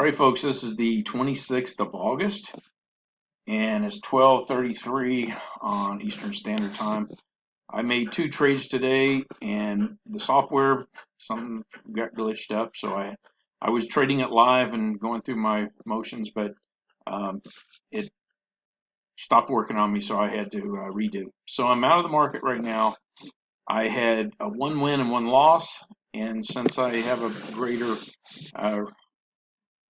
All right, folks, this is the 26th of August, and it's 12:33 on Eastern Standard Time. I made two trades today, and the software, something got glitched up, so I was trading it live and going through my motions, but it stopped working on me, so I had to redo. So I'm out of the market right now. I had a one win and one loss, and since I have a greater uh,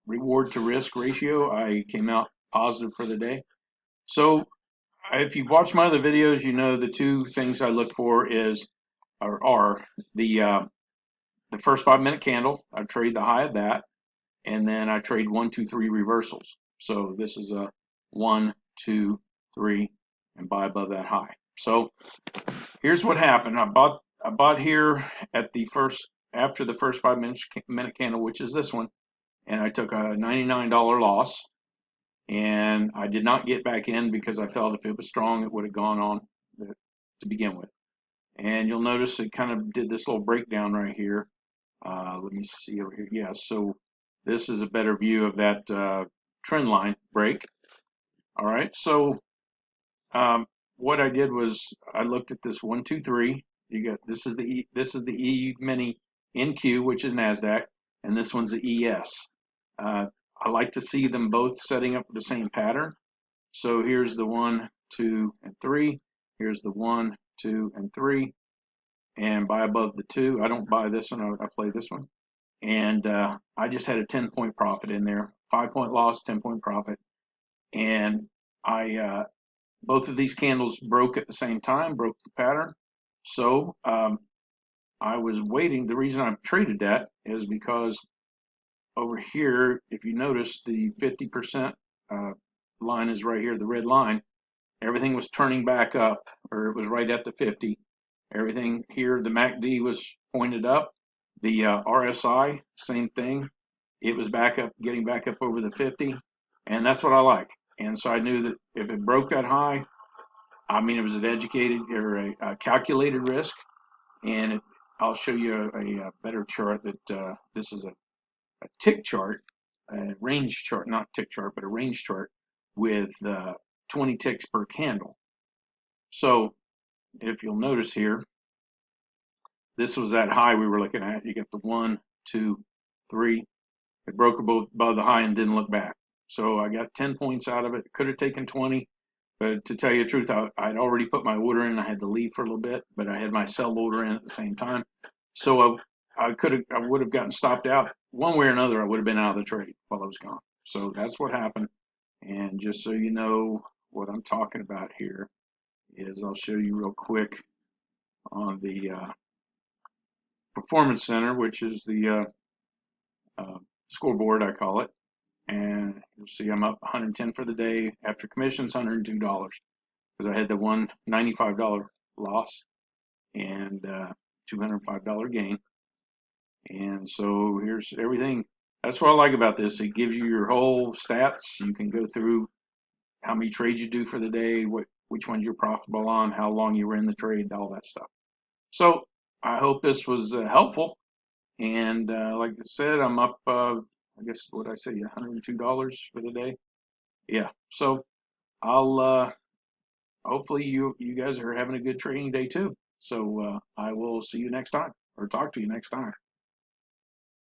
reward to risk ratio, I came out positive for the day. So if you've watched my other videos, you know the two things I look for are the first 5 minute candle. I trade the high of that, and then I trade 1, 2, 3 reversals. So this is a 1, 2, 3, and buy above that high. So here's what happened. I bought here at the first after the first 5 minute candle, which is this one, and I took a $99 loss. And I did not get back in because I felt if it was strong, it would have gone on to begin with. And you'll notice it kind of did this little breakdown right here. Let me see over here. Yeah, so this is a better view of that trend line break. All right, so what I did was I looked at this 1, 2, 3. You got this is the E mini NQ, which is NASDAQ, and this one's the ES. I like to see them both setting up the same pattern. So here's the 1, 2, and 3. Here's the 1, 2, and 3. And buy above the 2. I don't buy this one. I play this one. And I just had a 10-point profit in there. 5-point loss, 10-point profit. And I both of these candles broke at the same time, broke the pattern. So I was waiting. The reason I traded that is because over here, if you notice, the 50% line is right here, the red line. Everything was turning back up, or it was right at the 50. Everything here, the MACD was pointed up. The RSI, same thing. It was back up, getting back up over the 50, and that's what I like. And so I knew that if it broke that high, I mean, it was an educated or a calculated risk. And I'll show you a better chart that this is a tick chart, a range chart, not tick chart, but a range chart with 20 ticks per candle. So if you'll notice here, this was that high we were looking at. You get the 1, 2, 3. It broke above the high and didn't look back. So I got 10 points out of it. Could have taken 20, but to tell you the truth, I'd already put my order in. I had to leave for a little bit, but I had my sell order in at the same time. So I would have gotten stopped out one way or another. I would have been out of the trade while I was gone. So that's what happened. And just so you know what I'm talking about here is I'll show you real quick on the Performance Center, which is the scoreboard, I call it. And you'll see I'm up 110 for the day. After commissions, $102 because I had the $195 loss and $205 gain. And so here's everything. That's what I like about this. It gives you your whole stats. You can go through how many trades you do for the day, which ones you're profitable on, how long you were in the trade, all that stuff. So I hope this was helpful. And like I said, I'm up, I guess, what did I say, $102 for the day? Yeah. So I'll hopefully you guys are having a good trading day too. So I will see you next time or talk to you next time.